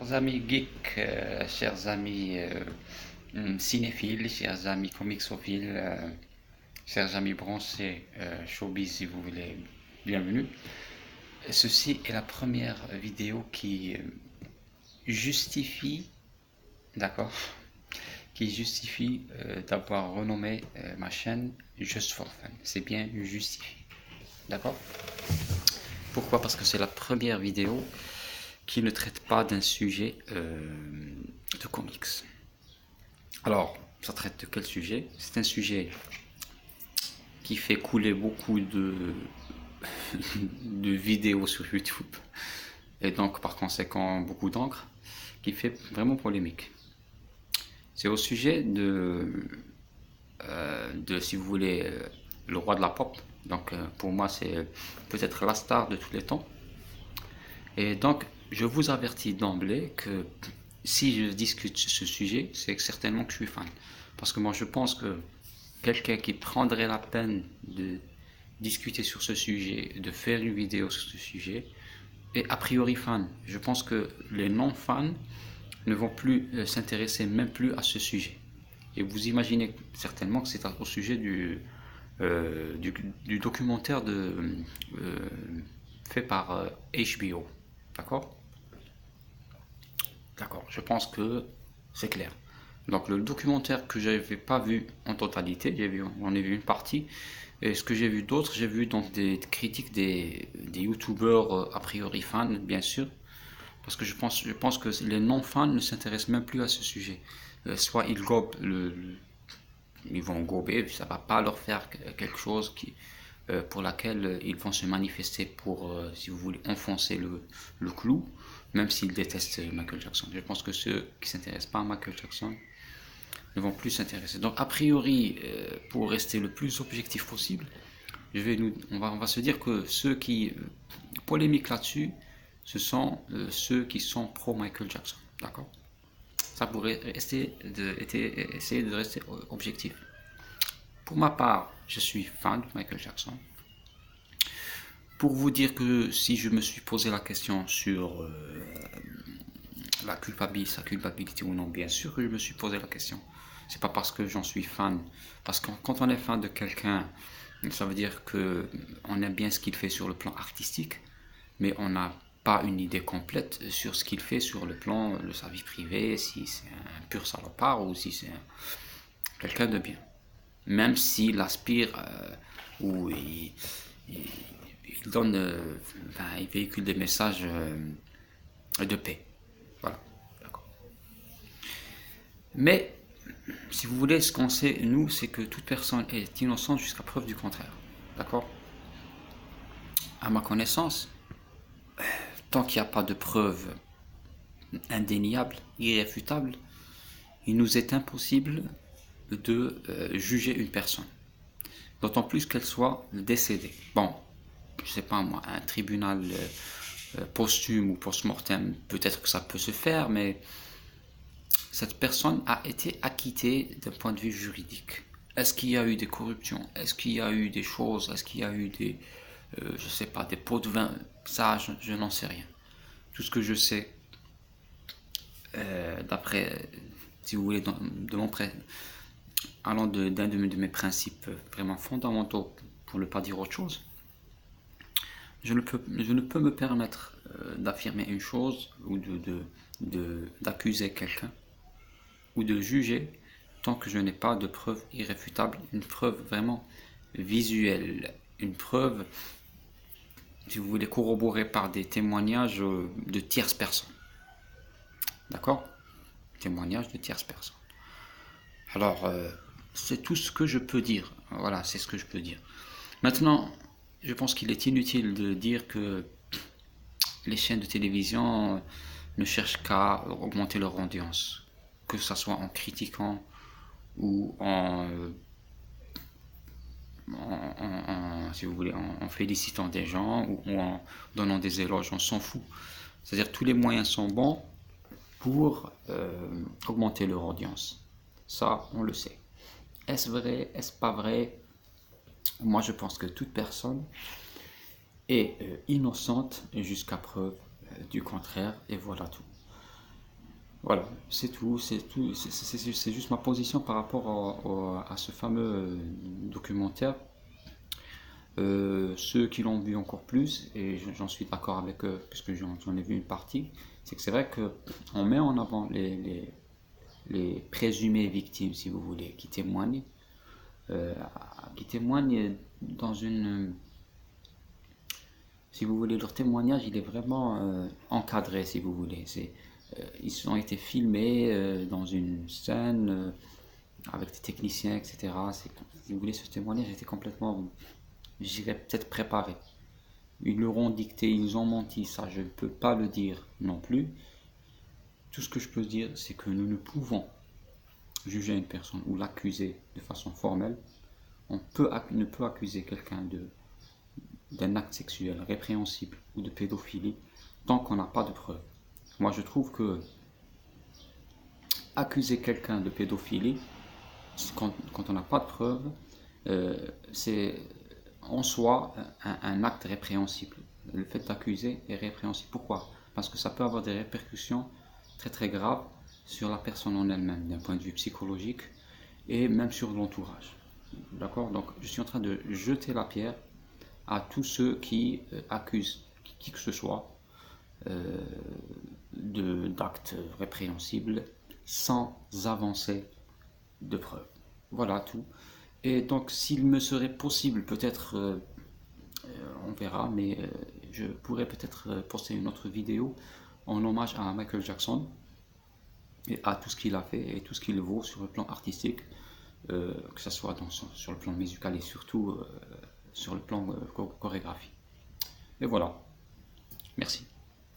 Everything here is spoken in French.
Chers amis geeks, chers amis cinéphiles, chers amis comicsophiles, chers amis bronzés, showbiz si vous voulez, bienvenue. Ceci est la première vidéo qui justifie, d'accord, qui justifie d'avoir renommé ma chaîne Just for Fun. C'est bien justifié, d'accord. Pourquoi? Parce que c'est la première vidéo qui ne traite pas d'un sujet de comics. Alors, ça traite de quel sujet? C'est un sujet qui fait couler beaucoup de vidéos sur YouTube, et donc par conséquent beaucoup d'encre, qui fait vraiment polémique. C'est au sujet si vous voulez, le roi de la pop. Donc pour moi c'est peut-être la star de tous les temps. Et donc je vous avertis d'emblée que si je discute sur ce sujet, c'est certainement que je suis fan. Parce que moi je pense que quelqu'un qui prendrait la peine de discuter sur ce sujet, de faire une vidéo sur ce sujet, est a priori fan. Je pense que les non-fans ne vont plus s'intéresser même plus à ce sujet. Et vous imaginez certainement que c'est au sujet du documentaire fait par HBO. D'accord? D'accord, je pense que c'est clair. Donc le documentaire que j'avais pas vu en totalité, j'en ai vu une partie. Et ce que j'ai vu d'autres, j'ai vu donc des critiques des youtubeurs a priori fans, bien sûr. Parce que je pense que les non-fans ne s'intéressent même plus à ce sujet. Soit ils gobent ils vont gober, ça va pas leur faire quelque chose pour laquelle ils vont se manifester pour, si vous voulez, enfoncer le clou, même s'ils détestent Michael Jackson. Je pense que ceux qui s'intéressent pas à Michael Jackson ne vont plus s'intéresser. Donc a priori, pour rester le plus objectif possible, on va se dire que ceux qui polémiquent là-dessus, ce sont ceux qui sont pro Michael Jackson. D'accord? Ça pourrait essayer de rester objectif. Pour ma part, je suis fan de Michael Jackson. Pour vous dire que si je me suis posé la question sur sa culpabilité ou non, bien sûr que je me suis posé la question. C'est pas parce que j'en suis fan. Parce que quand on est fan de quelqu'un, ça veut dire que on aime bien ce qu'il fait sur le plan artistique, mais on n'a pas une idée complète sur ce qu'il fait sur le plan de sa vie privée, si c'est un pur salopard ou si c'est quelqu'un de bien. Même s'il aspire ou il donne, il véhicule des messages de paix. Voilà. D'accord. Mais, si vous voulez, ce qu'on sait, nous, c'est que toute personne est innocente jusqu'à preuve du contraire. D'accord? À ma connaissance, tant qu'il n'y a pas de preuve indéniable, irréfutable, il nous est impossible de juger une personne. D'autant plus qu'elle soit décédée. Bon, je sais pas moi, un tribunal posthume ou post-mortem, peut-être que ça peut se faire, mais cette personne a été acquittée d'un point de vue juridique. Est-ce qu'il y a eu des corruptions? Est-ce qu'il y a eu des choses? Est-ce qu'il y a eu des, je sais pas, des pots de vin? Ça, je n'en sais rien. Tout ce que je sais, d'après, si vous voulez, allant d'un de mes principes vraiment fondamentaux, pour ne pas dire autre chose, je ne peux me permettre d'affirmer une chose ou d'accuser quelqu'un ou de juger tant que je n'ai pas de preuve irréfutable, une preuve vraiment visuelle, une preuve, si vous voulez, corroborée par des témoignages de tierces personnes. D'accord? Témoignages de tierces personnes. Alors, c'est tout ce que je peux dire. Voilà, c'est ce que je peux dire. Maintenant, je pense qu'il est inutile de dire que les chaînes de télévision ne cherchent qu'à augmenter leur audience, que ce soit en critiquant ou si vous voulez, en félicitant des gens ou en donnant des éloges, on s'en fout. C'est-à-dire tous les moyens sont bons pour augmenter leur audience. Ça, on le sait. Est-ce vrai? Est-ce pas vrai? Moi, je pense que toute personne est innocente jusqu'à preuve du contraire, et voilà tout. Voilà, c'est tout, c'est juste ma position par rapport à ce fameux documentaire. Ceux qui l'ont vu encore plus, et j'en suis d'accord avec eux, puisque j'en ai vu une partie, c'est que c'est vrai qu'on met en avant les présumées victimes, si vous voulez, euh, qui témoignent dans une... Si vous voulez, leur témoignage, il est vraiment encadré, si vous voulez. Ils ont été filmés dans une scène avec des techniciens, etc. Si vous voulez, ce témoignage était complètement, je dirais, peut-être préparé. Ils leur ont dicté, ils ont menti, ça je ne peux pas le dire non plus. Tout ce que je peux dire, c'est que nous ne pouvons juger une personne ou l'accuser de façon formelle. Ne peut accuser quelqu'un d'un acte sexuel répréhensible ou de pédophilie tant qu'on n'a pas de preuves. Moi je trouve que accuser quelqu'un de pédophilie, quand on n'a pas de preuves, c'est en soi un acte répréhensible. Le fait d'accuser est répréhensible. Pourquoi? Parce que ça peut avoir des répercussions très très graves sur la personne en elle-même, d'un point de vue psychologique et même sur l'entourage. D'accord? Donc je suis en train de jeter la pierre à tous ceux qui accusent qui que ce soit euh, d'actes répréhensibles sans avancer de preuves. Voilà tout. Et donc, s'il me serait possible, peut-être, on verra, mais je pourrais peut-être poster une autre vidéo en hommage à Michael Jackson et à tout ce qu'il a fait et tout ce qu'il vaut sur le plan artistique, que ce soit sur le plan musical et surtout sur le plan chorégraphie. Et voilà, merci.